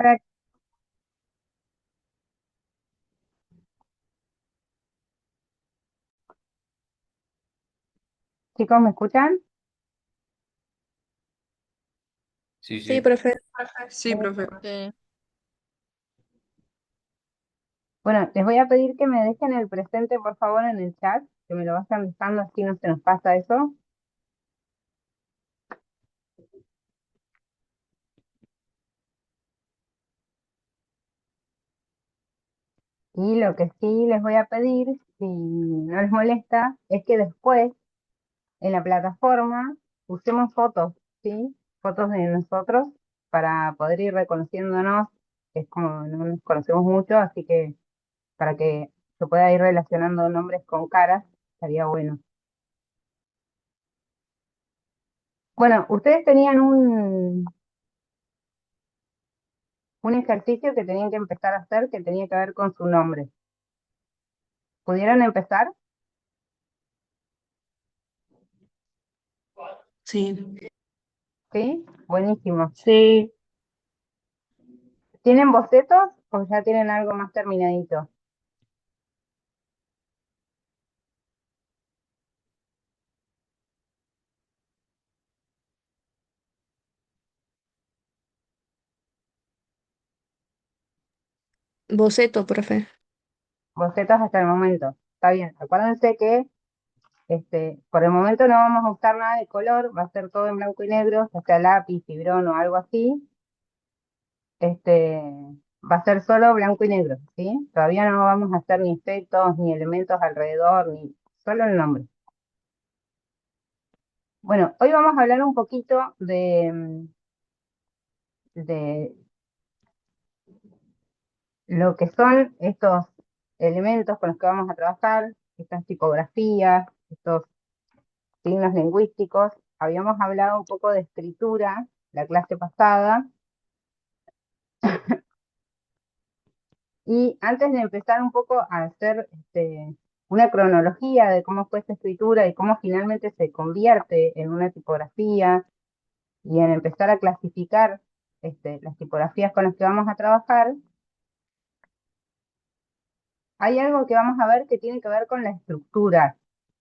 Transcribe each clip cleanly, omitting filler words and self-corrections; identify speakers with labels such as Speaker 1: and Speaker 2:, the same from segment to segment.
Speaker 1: Hola, chicos, ¿me escuchan?
Speaker 2: Sí,
Speaker 3: Sí,
Speaker 2: sí.
Speaker 3: profe. Sí,
Speaker 1: Sí.
Speaker 3: profe.
Speaker 1: Bueno, les voy a pedir que me dejen el presente, por favor, en el chat, que me lo vayan dejando, así no se nos pasa eso. Y lo que sí les voy a pedir, si no les molesta, es que después, en la plataforma, usemos fotos, ¿sí? Fotos de nosotros para poder ir reconociéndonos. Es como no nos conocemos mucho, así que para que se pueda ir relacionando nombres con caras, estaría bueno. Bueno, ustedes tenían un ejercicio que tenían que empezar a hacer que tenía que ver con su nombre. ¿Pudieron empezar?
Speaker 3: Sí.
Speaker 1: Sí, buenísimo.
Speaker 3: Sí.
Speaker 1: ¿Tienen bocetos o ya tienen algo más terminadito?
Speaker 3: Boceto, profe.
Speaker 1: Bocetos hasta el momento. Está bien. Acuérdense que por el momento no vamos a usar nada de color, va a ser todo en blanco y negro, ya sea lápiz, fibrón o algo así. Este, va a ser solo blanco y negro, ¿sí? Todavía no vamos a hacer ni efectos, ni elementos alrededor, ni solo el nombre. Bueno, hoy vamos a hablar un poquito de lo que son estos elementos con los que vamos a trabajar, estas tipografías, estos signos lingüísticos. Habíamos hablado un poco de escritura la clase pasada, y antes de empezar un poco a hacer una cronología de cómo fue esta escritura y cómo finalmente se convierte en una tipografía y en empezar a clasificar las tipografías con las que vamos a trabajar, hay algo que vamos a ver que tiene que ver con la estructura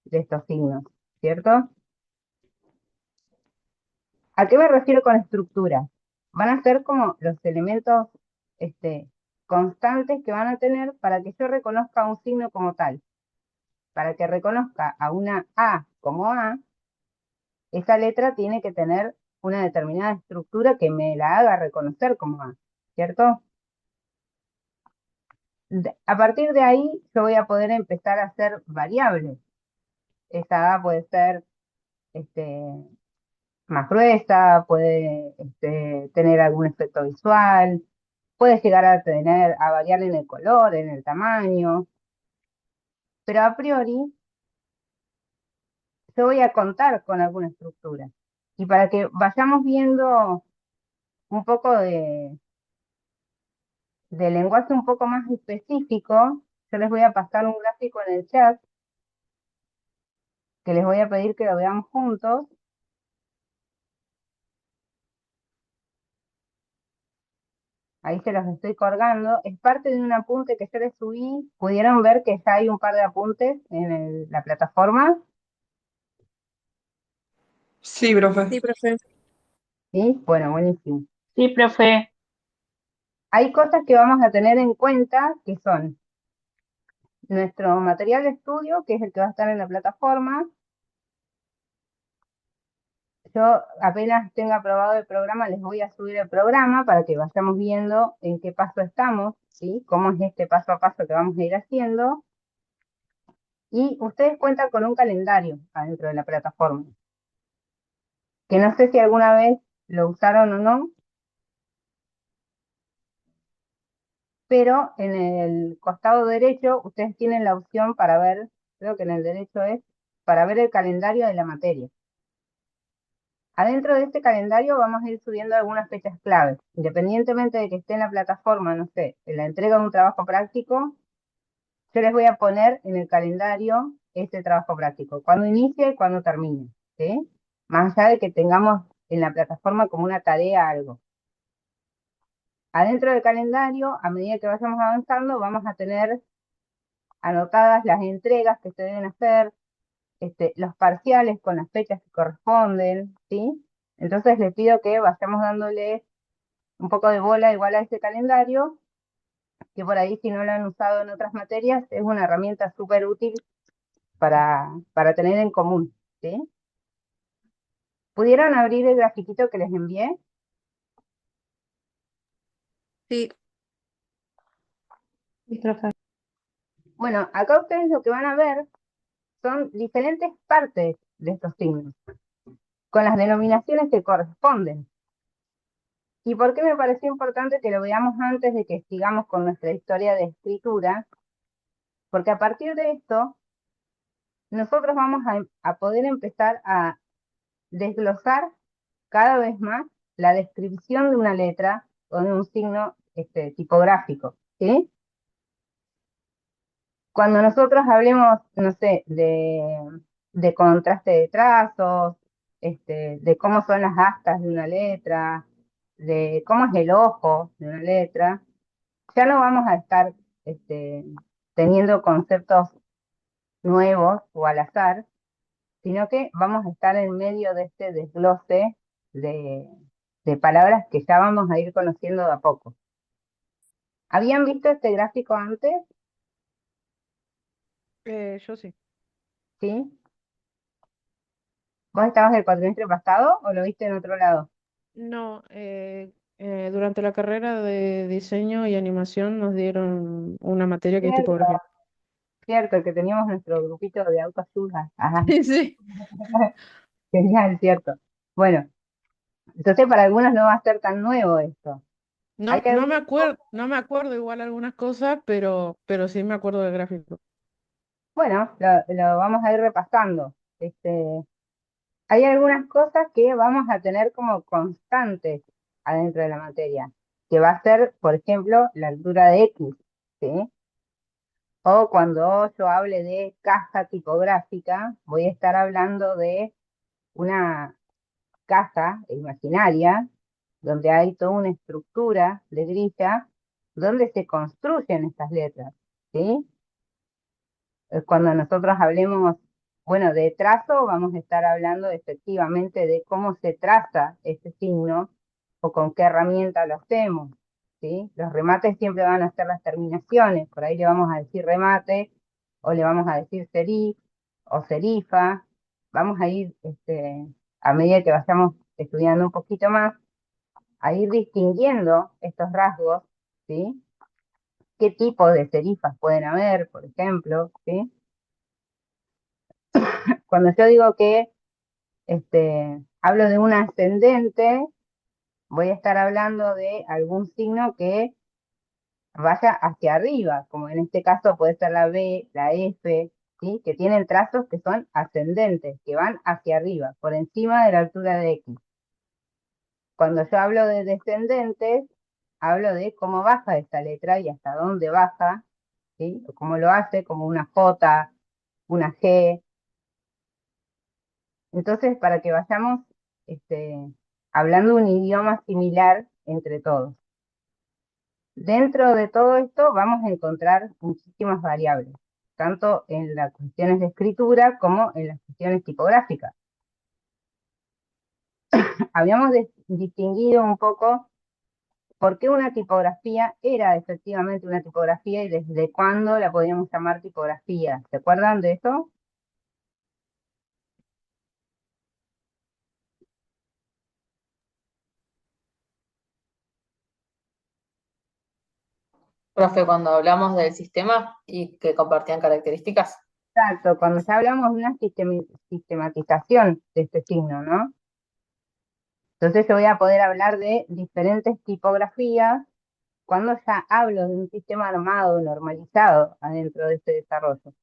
Speaker 1: de estos signos, ¿cierto? ¿A qué me refiero con estructura? Van a ser como los elementos este, constantes que van a tener para que yo reconozca un signo como tal. Para que reconozca a una A como A, esa letra tiene que tener una determinada estructura que me la haga reconocer como A, ¿cierto? A partir de ahí yo voy a poder empezar a hacer variables. Esa A puede ser este, más gruesa, puede tener algún efecto visual, puede llegar a variar en el color, en el tamaño, pero a priori yo voy a contar con alguna estructura. Y para que vayamos viendo un poco de lenguaje un poco más específico, yo les voy a pasar un gráfico en el chat que les voy a pedir que lo veamos juntos. Ahí se los estoy colgando. Es parte de un apunte que yo les subí. Pudieron ver que ya hay un par de apuntes en la plataforma.
Speaker 3: Sí, profe. Sí, profe.
Speaker 1: ¿Sí? Bueno, buenísimo.
Speaker 4: Sí, profe.
Speaker 1: Hay cosas que vamos a tener en cuenta que son nuestro material de estudio, que es el que va a estar en la plataforma. Yo apenas tenga aprobado el programa, les voy a subir el programa para que vayamos viendo en qué paso estamos, ¿sí? Cómo es este paso a paso que vamos a ir haciendo. Y ustedes cuentan con un calendario adentro de la plataforma, que no sé si alguna vez lo usaron o no, pero en el costado derecho ustedes tienen la opción para ver, creo que en el derecho es, para ver el calendario de la materia. Adentro de este calendario vamos a ir subiendo algunas fechas claves, independientemente de que esté en la plataforma, no sé, en la entrega de un trabajo práctico, yo les voy a poner en el calendario este trabajo práctico, cuando inicie y cuando termine, ¿sí? Más allá de que tengamos en la plataforma como una tarea algo. Adentro del calendario, a medida que vayamos avanzando, vamos a tener anotadas las entregas que se deben hacer, los parciales con las fechas que corresponden, ¿sí? Entonces les pido que vayamos dándole un poco de bola igual a este calendario, que por ahí si no lo han usado en otras materias, es una herramienta súper útil para tener en común, ¿sí? ¿Pudieron abrir el grafiquito que les envié?
Speaker 3: Sí, sí, profe.
Speaker 1: Bueno, acá ustedes lo que van a ver son diferentes partes de estos signos, con las denominaciones que corresponden. ¿Y por qué me pareció importante que lo veamos antes de que sigamos con nuestra historia de escritura? Porque a partir de esto, nosotros vamos a poder empezar a desglosar cada vez más la descripción de una letra o de un signo tipográfico, ¿sí? Cuando nosotros hablemos, no sé, de contraste de trazos, de cómo son las astas de una letra, de cómo es el ojo de una letra, ya no vamos a estar este, teniendo conceptos nuevos o al azar, sino que vamos a estar en medio de este desglose de, de palabras que ya vamos a ir conociendo de a poco. ¿Habían visto este gráfico antes?
Speaker 3: Yo sí.
Speaker 1: ¿Sí? ¿Vos estabas del cuatrimestre pasado o lo viste en otro lado?
Speaker 3: No, durante la carrera de diseño y animación nos dieron una materia que es
Speaker 1: Cierto,
Speaker 3: tipografía.
Speaker 1: cierto, que teníamos nuestro grupito de autoayuda. Ajá,
Speaker 3: Sí.
Speaker 1: genial, cierto. Bueno, entonces para algunos no va a ser tan nuevo esto. Hay
Speaker 3: No,
Speaker 1: algunas cosas,
Speaker 3: no me acuerdo igual algunas cosas, pero sí me acuerdo del gráfico.
Speaker 1: bueno, lo vamos a ir repasando. Hay algunas cosas que vamos a tener como constantes adentro de la materia, que va a ser, por ejemplo, la altura de X, ¿sí? O cuando yo hable de caja tipográfica, voy a estar hablando de una caja imaginaria, donde hay toda una estructura de grilla, donde se construyen estas letras, ¿sí? Cuando nosotros hablemos, bueno, de trazo, vamos a estar hablando efectivamente de cómo se traza este signo o con qué herramienta lo hacemos, ¿sí? Los remates siempre van a ser las terminaciones, por ahí le vamos a decir remate, o le vamos a decir serif, o serifa, vamos a ir, a medida que vayamos estudiando un poquito más, a ir distinguiendo estos rasgos, ¿sí? ¿Qué tipo de serifas pueden haber, por ejemplo, ¿sí? Cuando yo digo que hablo de un ascendente, voy a estar hablando de algún signo que vaya hacia arriba, como en este caso puede ser la B, la F, ¿sí? Que tienen trazos que son ascendentes, que van hacia arriba, por encima de la altura de X. Cuando yo hablo de descendentes, hablo de cómo baja esta letra y hasta dónde baja, ¿sí? O cómo lo hace, como una J, una G. Entonces, para que vayamos hablando un idioma similar entre todos. Dentro de todo esto vamos a encontrar muchísimas variables, tanto en las cuestiones de escritura como en las cuestiones tipográficas. Habíamos distinguido un poco por qué una tipografía era efectivamente una tipografía y desde cuándo la podíamos llamar tipografía. ¿Se acuerdan de eso?
Speaker 2: Profe, cuando hablamos del sistema y que compartían características.
Speaker 1: Exacto, cuando ya hablamos de una sistematización de este signo, ¿no? Entonces yo voy a poder hablar de diferentes tipografías cuando ya hablo de un sistema armado, normalizado adentro de este desarrollo.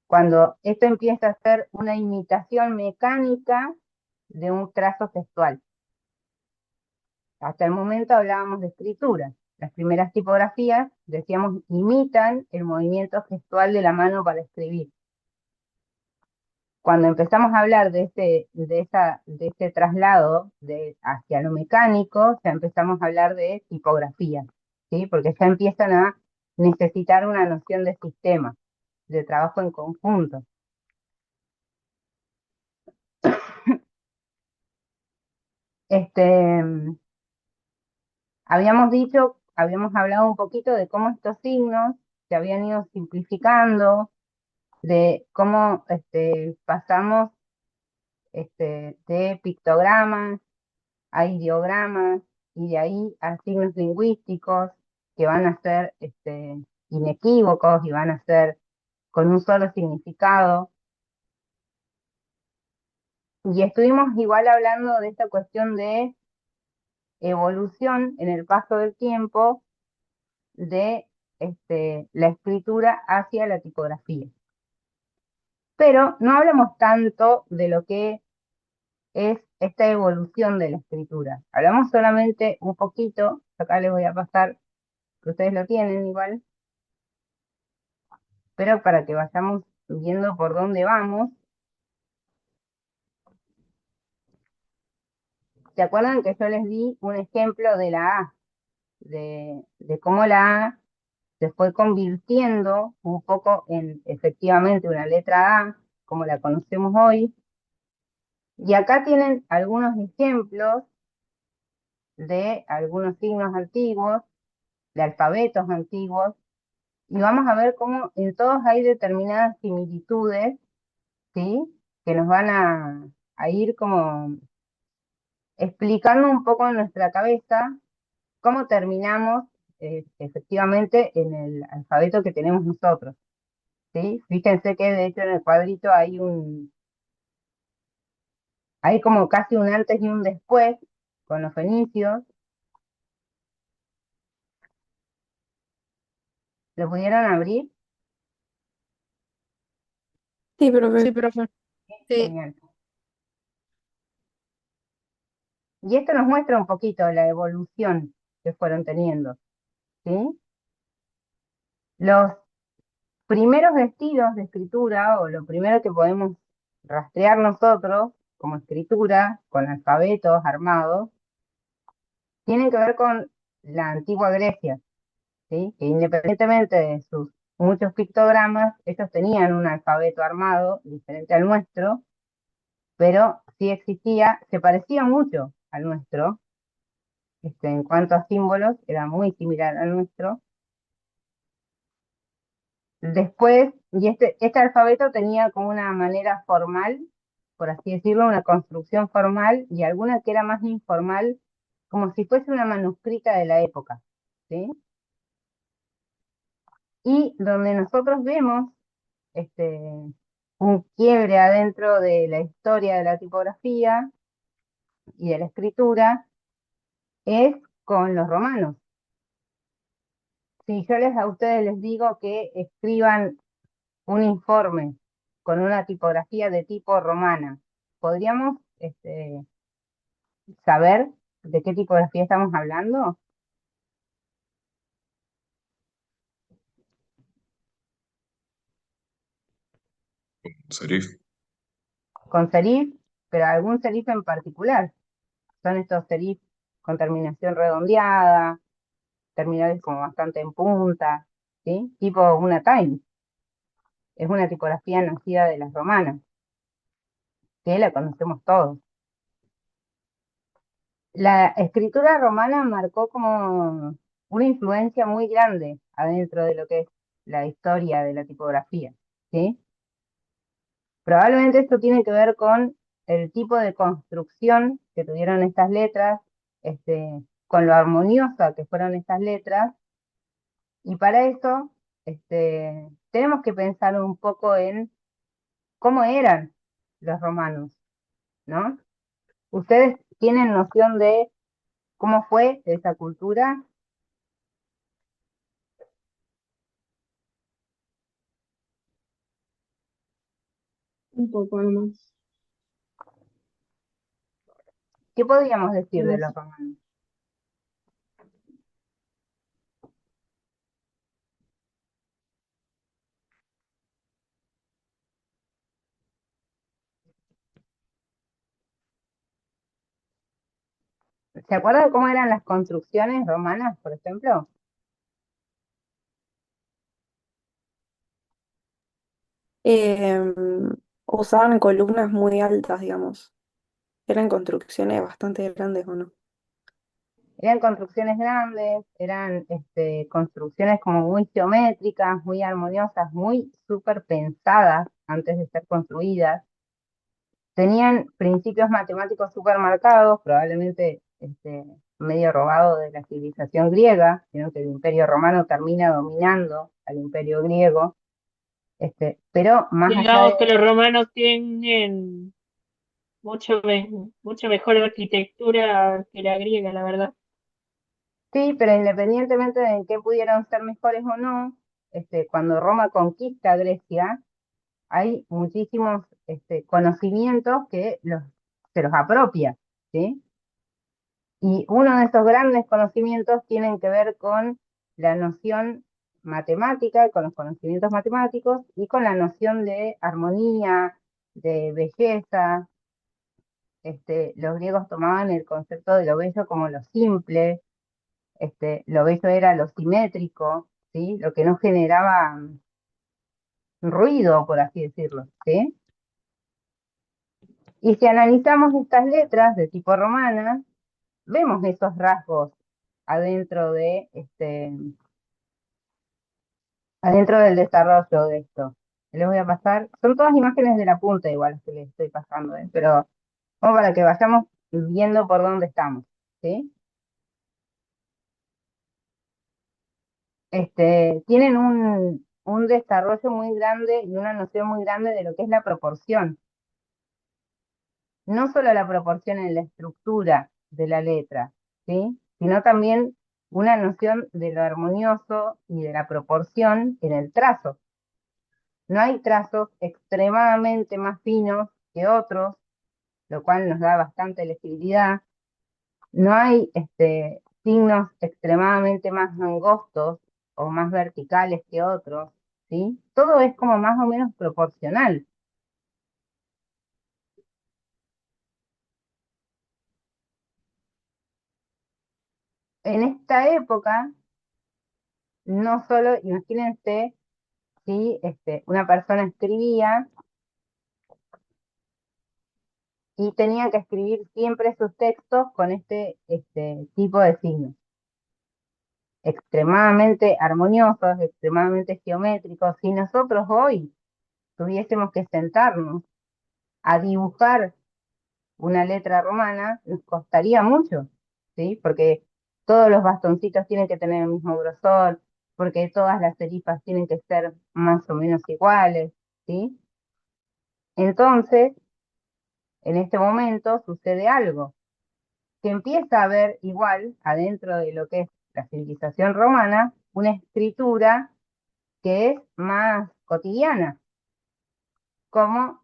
Speaker 1: Cuando esto empieza a ser una imitación mecánica de un trazo gestual. Hasta el momento hablábamos de escritura. Las primeras tipografías, decíamos, imitan el movimiento gestual de la mano para escribir. cuando empezamos a hablar de este traslado hacia lo mecánico, ya empezamos a hablar de tipografía, ¿sí? Porque ya empiezan a necesitar una noción de sistema, de trabajo en conjunto. Este, habíamos hablado un poquito de cómo estos signos se habían ido simplificando, de cómo pasamos de pictogramas a ideogramas y de ahí a signos lingüísticos que van a ser inequívocos y van a ser con un solo significado. Y estuvimos igual hablando de esta cuestión de evolución en el paso del tiempo de la escritura hacia la tipografía. Pero no hablamos tanto de lo que es esta evolución de la escritura. Hablamos solamente un poquito, acá les voy a pasar, que ustedes lo tienen igual, pero para que vayamos viendo por dónde vamos. ¿Se acuerdan que yo les di un ejemplo de la A? De cómo la A se fue convirtiendo un poco en efectivamente una letra A, como la conocemos hoy. Y acá tienen algunos ejemplos de algunos signos antiguos, de alfabetos antiguos, y vamos a ver cómo en todos hay determinadas similitudes, ¿sí? Que nos van a ir como explicando un poco en nuestra cabeza cómo terminamos efectivamente en el alfabeto que tenemos nosotros, ¿sí? Fíjense que de hecho en el cuadrito hay como casi un antes y un después con los fenicios. ¿Lo pudieron abrir?
Speaker 4: Sí, profe.
Speaker 3: Sí, profe.
Speaker 2: Sí.
Speaker 1: Genial. Y esto nos muestra un poquito la evolución que fueron teniendo, ¿sí? Los primeros estilos de escritura, o lo primero que podemos rastrear nosotros como escritura, con alfabetos armados, tienen que ver con la antigua Grecia, ¿sí? Que independientemente de sus muchos pictogramas, ellos tenían un alfabeto armado diferente al nuestro, pero sí existía, se parecía mucho al nuestro, en cuanto a símbolos, era muy similar al nuestro. Después, y este alfabeto tenía como una manera formal, por así decirlo, una construcción formal, y alguna que era más informal, como si fuese una manuscrita de la época, ¿sí? Y donde nosotros vemos este, un quiebre adentro de la historia de la tipografía y de la escritura, es con los romanos. Si yo a ustedes les digo que escriban un informe con una tipografía de tipo romana, ¿podríamos saber de qué tipografía estamos hablando?
Speaker 5: Serif.
Speaker 1: Con serif, pero algún serif en particular. Son estos serif con terminación redondeada, terminales como bastante en punta, ¿sí? Tipo una Times. Es una tipografía nacida de las romanas, que la conocemos todos. La escritura romana marcó como una influencia muy grande adentro de lo que es la historia de la tipografía, ¿sí? Probablemente esto tiene que ver con el tipo de construcción que tuvieron estas letras, con lo armoniosa que fueron estas letras, y para eso tenemos que pensar un poco en cómo eran los romanos, ¿no? ¿Ustedes tienen noción de cómo fue esa cultura?
Speaker 4: Un poco nomás.
Speaker 1: ¿Qué podríamos decir de
Speaker 4: Pero
Speaker 1: los romanos? ¿Se acuerdan cómo eran las construcciones romanas, por ejemplo?
Speaker 4: Em, Usaban columnas muy altas, digamos. Eran construcciones bastante grandes, ¿o no?
Speaker 1: Eran construcciones grandes, eran construcciones como muy geométricas, muy armoniosas, muy súper pensadas antes de ser construidas. Tenían principios matemáticos súper marcados, probablemente medio robado de la civilización griega, sino que el Imperio Romano termina dominando al Imperio griego. Pero más allá de
Speaker 6: Digamos que los romanos tienen mucho mejor arquitectura que la griega, la verdad.
Speaker 1: sí, pero independientemente de en qué pudieran ser mejores o no, cuando Roma conquista Grecia, hay muchísimos conocimientos que se los apropia, ¿sí? Y uno de estos grandes conocimientos tienen que ver con la noción matemática, con los conocimientos matemáticos y con la noción de armonía, de belleza. Los griegos tomaban el concepto de lo bello como lo simple, lo bello era lo simétrico, ¿sí? Lo que no generaba ruido, por así decirlo, ¿sí? Y si analizamos estas letras de tipo romana, vemos esos rasgos adentro adentro del desarrollo de esto. Les voy a pasar, son todas imágenes de la punta igual las que les estoy pasando, pero como para que vayamos viendo por dónde estamos, ¿sí? Tienen un desarrollo muy grande y una noción muy grande de lo que es la proporción. No solo la proporción en la estructura de la letra, ¿sí? Sino también una noción de lo armonioso y de la proporción en el trazo. No hay trazos extremadamente más finos que otros, lo cual nos da bastante legibilidad. No hay signos extremadamente más angostos o más verticales que otros, ¿sí? Todo es como más o menos proporcional. En esta época, no solo, imagínense, si una persona escribía y tenía que escribir siempre sus textos con este tipo de signos, extremadamente armoniosos, extremadamente geométricos. Si nosotros hoy tuviésemos que sentarnos a dibujar una letra romana, nos costaría mucho, ¿sí? Porque todos los bastoncitos tienen que tener el mismo grosor, porque todas las serifas tienen que ser más o menos iguales, ¿sí? Entonces, en este momento sucede algo, que empieza a haber igual, adentro de lo que es la civilización romana, una escritura que es más cotidiana, como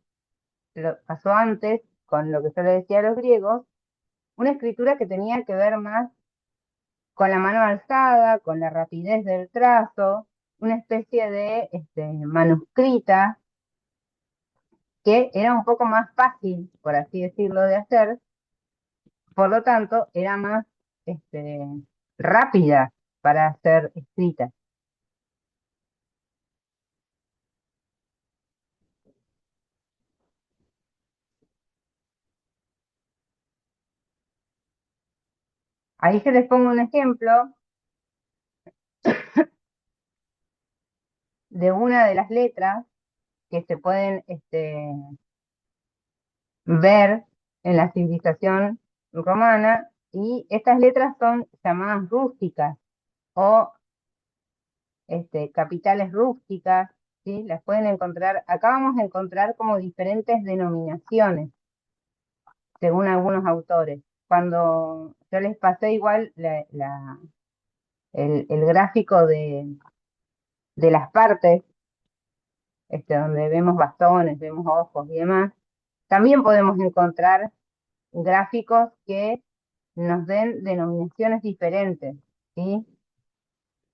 Speaker 1: lo pasó antes con lo que yo le decía a los griegos, una escritura que tenía que ver más con la mano alzada, con la rapidez del trazo, una especie de manuscrita que era un poco más fácil, por así decirlo, de hacer, por lo tanto, era más este, rápida para ser escrita. Ahí se les pongo un ejemplo de una de las letras que se pueden ver en la civilización romana, y estas letras son llamadas rústicas o capitales rústicas, ¿sí? Las pueden encontrar, acá vamos a encontrar como diferentes denominaciones, según algunos autores. Cuando yo les pasé igual el gráfico de las partes, donde vemos bastones, vemos ojos y demás, también podemos encontrar gráficos que nos den denominaciones diferentes, ¿sí?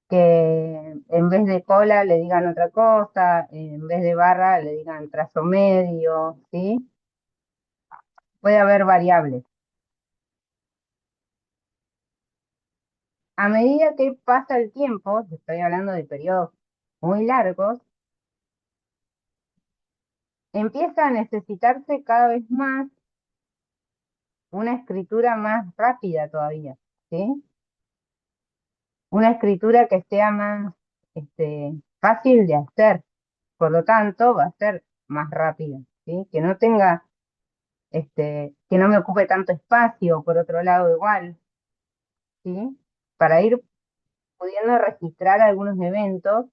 Speaker 1: Que en vez de cola le digan otra cosa, en vez de barra le digan trazo medio, ¿sí? Puede haber variables. a medida que pasa el tiempo, estoy hablando de periodos muy largos, empieza a necesitarse cada vez más una escritura más rápida todavía, ¿sí? Una escritura que sea más fácil de hacer, por lo tanto va a ser más rápida, ¿sí? Que no tenga, que no me ocupe tanto espacio, por otro lado igual, ¿sí? Para ir pudiendo registrar algunos eventos,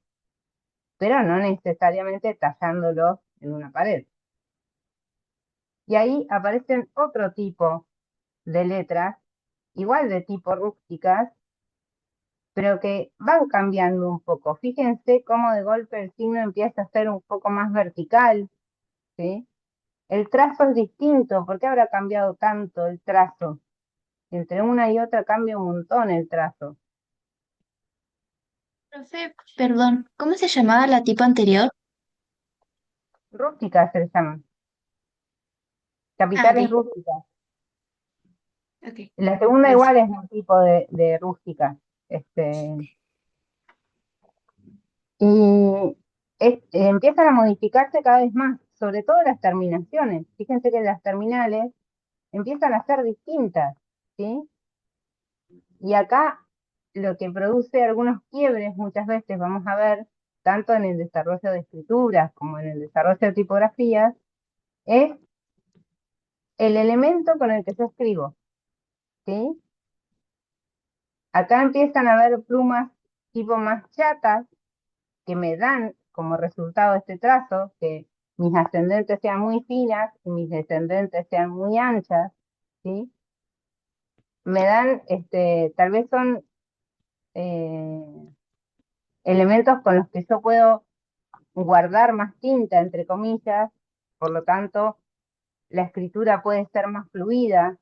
Speaker 1: pero no necesariamente tallándolos en una pared. Y ahí aparecen otro tipo de letras, igual de tipo rústicas, pero que van cambiando un poco. Fíjense cómo de golpe el signo empieza a ser un poco más vertical, ¿sí? El trazo es distinto. ¿Por qué habrá cambiado tanto el trazo? Entre una y otra cambia un montón el trazo.
Speaker 7: Profe, perdón, ¿cómo se llamaba la tipo anterior?
Speaker 1: Rústicas se les llaman,
Speaker 7: Ah,
Speaker 1: capitales
Speaker 7: ok,
Speaker 1: rústicas.
Speaker 7: ok,
Speaker 1: La segunda
Speaker 7: gracias.
Speaker 1: igual es un tipo de rústica. Este, y empiezan a modificarse cada vez más, sobre todo las terminaciones. Fíjense que las terminales empiezan a ser distintas, ¿sí? Y acá lo que produce algunos quiebres muchas veces, vamos a ver, tanto en el desarrollo de escrituras como en el desarrollo de tipografías, es el elemento con el que yo escribo, ¿sí? Acá empiezan a haber plumas tipo más chatas que me dan como resultado este trazo, que mis ascendentes sean muy finas y mis descendentes sean muy anchas, ¿sí? Me dan, tal vez son eh, elementos con los que yo puedo guardar más tinta, entre comillas, por lo tanto, la escritura puede ser más fluida,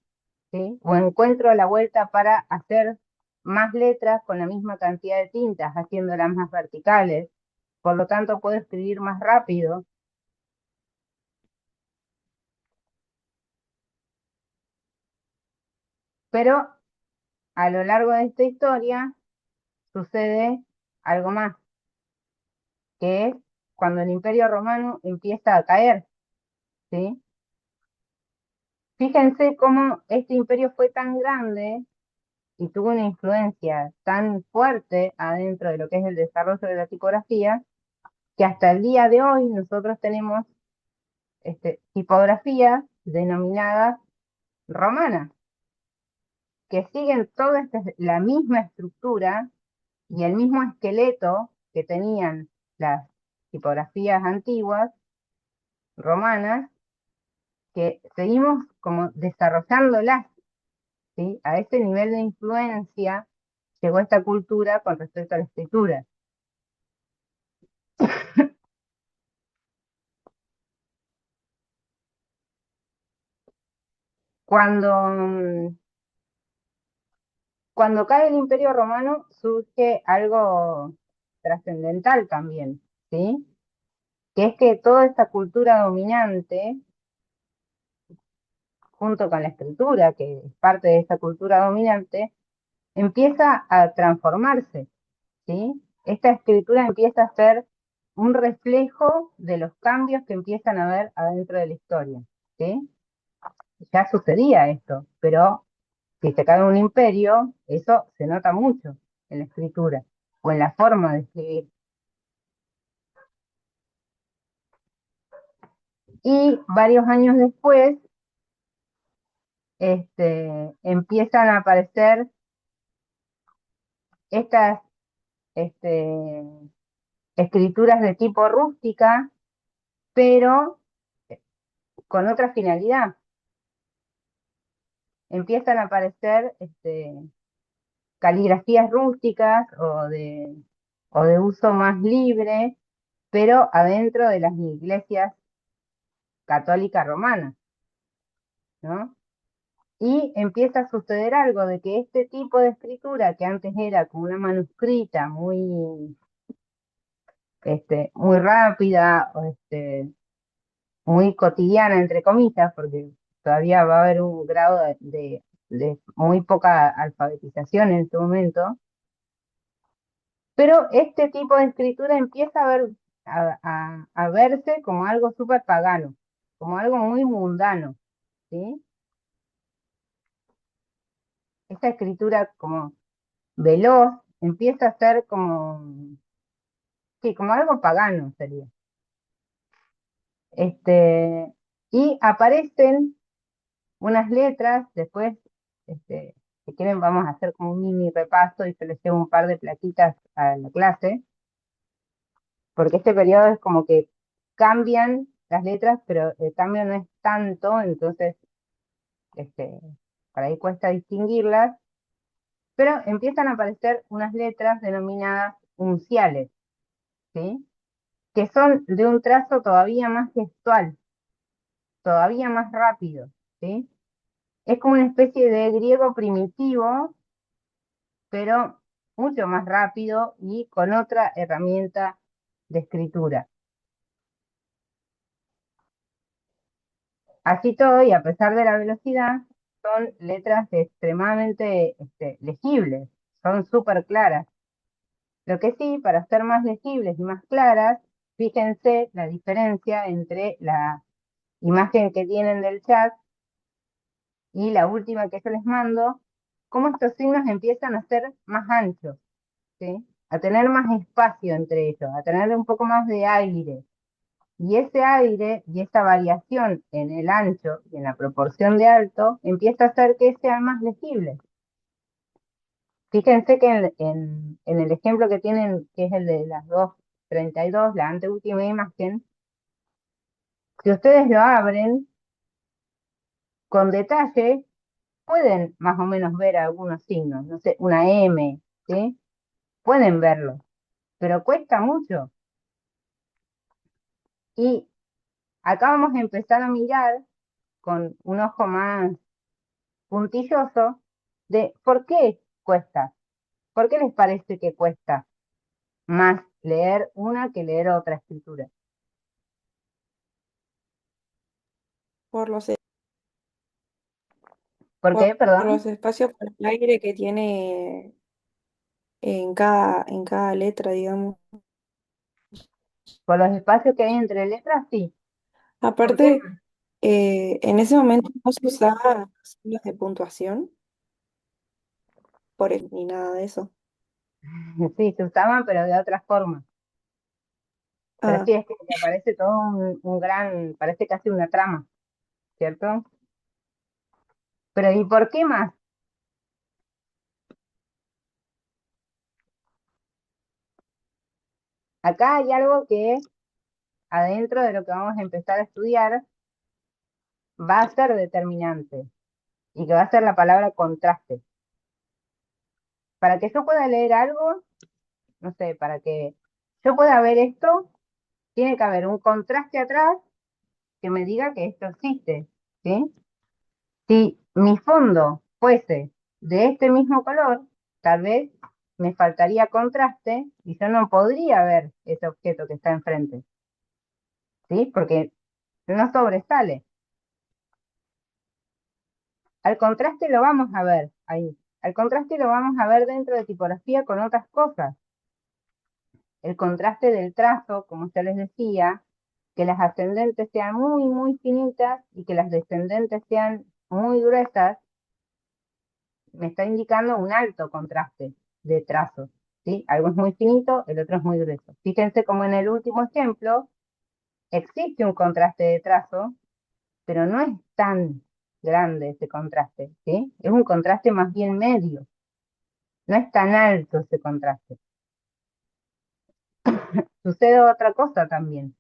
Speaker 1: ¿sí? O encuentro la vuelta para hacer más letras con la misma cantidad de tintas, haciéndolas más verticales, por lo tanto, puedo escribir más rápido. Pero a lo largo de esta historia sucede algo más, que es cuando el Imperio Romano empieza a caer, ¿sí? Fíjense cómo este imperio fue tan grande y tuvo una influencia tan fuerte adentro de lo que es el desarrollo de la tipografía, que hasta el día de hoy nosotros tenemos tipografías denominadas romanas, que siguen toda la misma estructura y el mismo esqueleto que tenían las tipografías antiguas romanas, que seguimos como desarrollándolas, ¿sí? A ese nivel de influencia llegó esta cultura con respecto a la escritura. Cuando, cuando cae el Imperio Romano surge algo trascendental también, ¿sí? Que es que toda esta cultura dominante, junto con la escritura, que es parte de esta cultura dominante, empieza a transformarse, ¿sí? Esta escritura empieza a ser un reflejo de los cambios que empiezan a haber adentro de la historia, ¿sí? Ya sucedía esto, pero si se cae un imperio, eso se nota mucho en la escritura o en la forma de escribir. Y varios años después, empiezan a aparecer estas este, escrituras de tipo rústica, pero con otra finalidad. Empiezan a aparecer caligrafías rústicas o de uso más libre, pero adentro de las iglesias católicas romanas, ¿no? Y empieza a suceder algo de que este tipo de escritura, que antes era como una manuscrita muy rápida, muy cotidiana, entre comillas, porque todavía va a haber un grado de muy poca alfabetización en este momento, Pero este tipo de escritura empieza a verse como algo súper pagano, como algo muy mundano, ¿sí? Esta escritura como veloz empieza a ser como, sí, como algo pagano sería. Y aparecen unas letras, después, si quieren vamos a hacer como un mini repaso y se les llevo un par de platitas a la clase, porque este periodo es como que cambian las letras, pero el cambio no es tanto, entonces, por ahí cuesta distinguirlas, pero empiezan a aparecer unas letras denominadas unciales, ¿sí? Que son de un trazo todavía más gestual, todavía más rápido, ¿sí? Es como una especie de griego primitivo, pero mucho más rápido y con otra herramienta de escritura. Así todo, y a pesar de la velocidad, son letras extremadamente legibles, son súper claras. Lo que sí, para ser más legibles y más claras, fíjense la diferencia entre la imagen que tienen del chat y la última que yo les mando, cómo estos signos empiezan a ser más anchos, ¿sí? A tener más espacio entre ellos, a tener un poco más de aire. Y ese aire y esa variación en el ancho y en la proporción de alto empieza a hacer que sean más legibles. Fíjense que en el ejemplo que tienen, que es el de las 2:32, la anteúltima imagen, si ustedes lo abren con detalle, pueden más o menos ver algunos signos, no sé, una M, ¿sí? Pueden verlo, pero cuesta mucho. Y acá vamos a empezar a mirar con un ojo más puntilloso de por qué cuesta, por qué les parece que cuesta más leer una que leer otra escritura.
Speaker 4: Por los,
Speaker 1: ¿Por qué?
Speaker 4: por
Speaker 1: Perdón.
Speaker 4: los espacios por el aire que tiene en cada letra, digamos.
Speaker 1: Por los espacios que hay entre letras, sí. ¿Por qué?
Speaker 4: Aparte, en ese momento no se usaba signos de puntuación, ni nada de eso.
Speaker 1: Sí, se usaban, pero de otra forma. Pero
Speaker 4: Ah,
Speaker 1: sí, es que me parece todo un gran, parece casi una trama, ¿cierto? Pero ¿y por qué más? Acá hay algo que adentro de lo que vamos a empezar a estudiar va a ser determinante y que va a ser la palabra contraste. Para que yo pueda leer algo, no sé, para que yo pueda ver esto, tiene que haber un contraste atrás que me diga que esto existe, ¿sí? Si mi fondo fuese de este mismo color, tal vez me faltaría contraste y yo no podría ver ese objeto que está enfrente, ¿sí? Porque no sobresale. Al contraste lo vamos a ver ahí. Al contraste lo vamos a ver dentro de tipografía con otras cosas. El contraste del trazo, como ya les decía, que las ascendentes sean muy, muy finitas y que las descendentes sean muy gruesas, me está indicando un alto contraste de trazos, ¿sí? Algo es muy finito, el otro es muy grueso. Fíjense como en el último ejemplo existe un contraste de trazo, pero no es tan grande ese contraste, ¿sí? Es un contraste más bien medio, no es tan alto ese contraste. Sucede otra cosa también.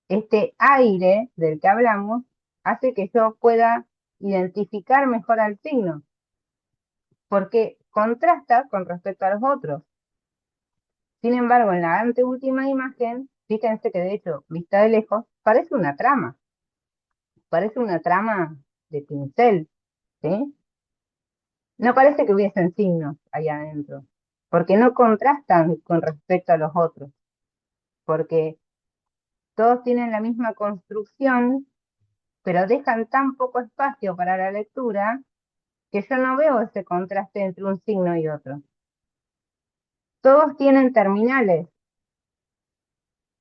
Speaker 1: Este aire del que hablamos hace que yo pueda identificar mejor al signo, porque contrasta con respecto a los otros. Sin embargo, en la anteúltima imagen, fíjense que de hecho, vista de lejos, parece una trama de pincel, ¿sí? No parece que hubiesen signos ahí adentro, porque no contrastan con respecto a los otros, porque todos tienen la misma construcción, pero dejan tan poco espacio para la lectura que yo no veo ese contraste entre un signo y otro. Todos tienen terminales,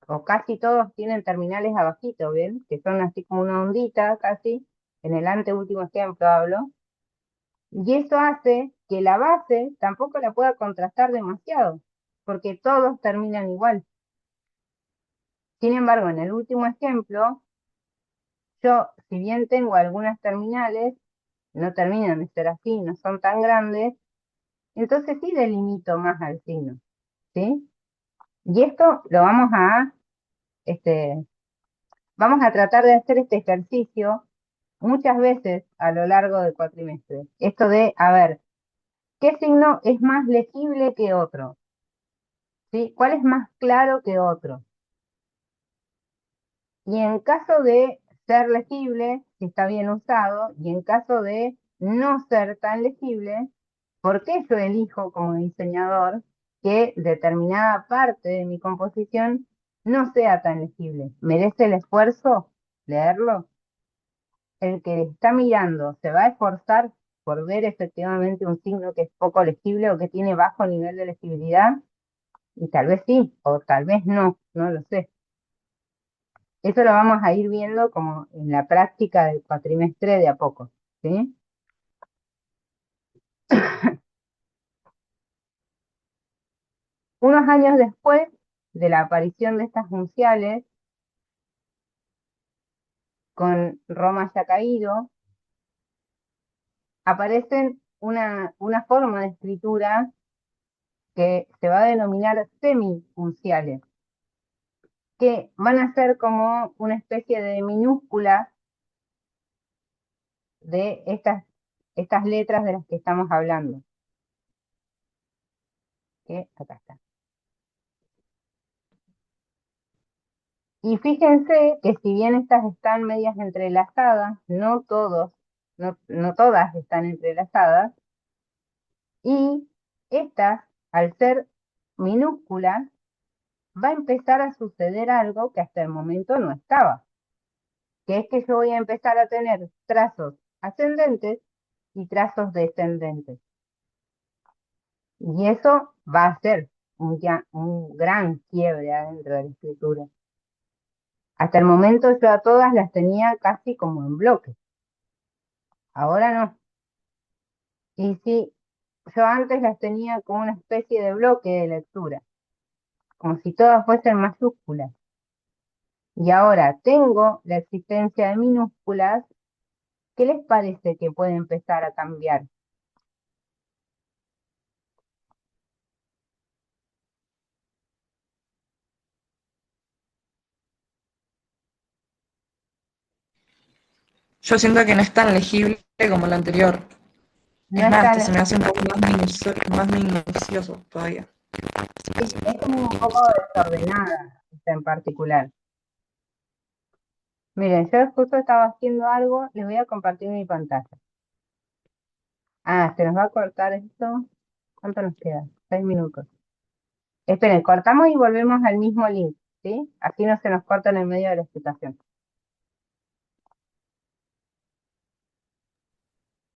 Speaker 1: o casi todos tienen terminales abajito, ¿ven? Que son así como una ondita casi, en el anteúltimo ejemplo hablo, y eso hace que la base tampoco la pueda contrastar demasiado, porque todos terminan igual. Sin embargo, en el último ejemplo, yo, si bien tengo algunas terminales, no terminan de ser así, no son tan grandes, entonces sí delimito más al signo, ¿sí? Y esto lo vamos a tratar de hacer este ejercicio muchas veces a lo largo del cuatrimestre. Esto de, a ver, ¿qué signo es más legible que otro? ¿Sí? ¿Cuál es más claro que otro? Y en caso de ser legible, si está bien usado, y en caso de no ser tan legible, ¿por qué yo elijo como diseñador que determinada parte de mi composición no sea tan legible? ¿Merece el esfuerzo leerlo? El que está mirando se va a esforzar por ver efectivamente un signo que es poco legible o que tiene bajo nivel de legibilidad, y tal vez sí, o tal vez no, no lo sé. Eso lo vamos a ir viendo como en la práctica del cuatrimestre de a poco, ¿sí? Unos años después de la aparición de estas unciales, con Roma ya caído, aparecen una forma de escritura que se va a denominar semi-unciales, que van a ser como una especie de minúsculas de estas letras de las que estamos hablando. Que acá está. Y fíjense que si bien estas están medias entrelazadas, no todas están entrelazadas, y estas, al ser minúsculas, va a empezar a suceder algo que hasta el momento no estaba, que es que yo voy a empezar a tener trazos ascendentes y trazos descendentes. Y eso va a ser un gran quiebre adentro de la escritura. Hasta el momento yo a todas las tenía casi como en bloque. Ahora no. Y sí, yo antes las tenía como una especie de bloque de lectura, como si todas fuesen mayúsculas. Y ahora tengo la existencia de minúsculas. ¿Qué les parece que puede empezar a cambiar?
Speaker 8: Yo siento que no es tan legible como el anterior.
Speaker 1: No
Speaker 8: Es más,
Speaker 1: está,
Speaker 8: hasta se me hace un poco más minucioso todavía.
Speaker 1: sí, es como un poco desordenada esta en particular. Miren, yo justo estaba haciendo algo, les voy a compartir mi pantalla. Ah, se nos va a cortar esto. ¿Cuánto nos queda? 6 minutos. Esperen, cortamos y volvemos al mismo link, ¿sí? Así no se nos corta en el medio de la explicación.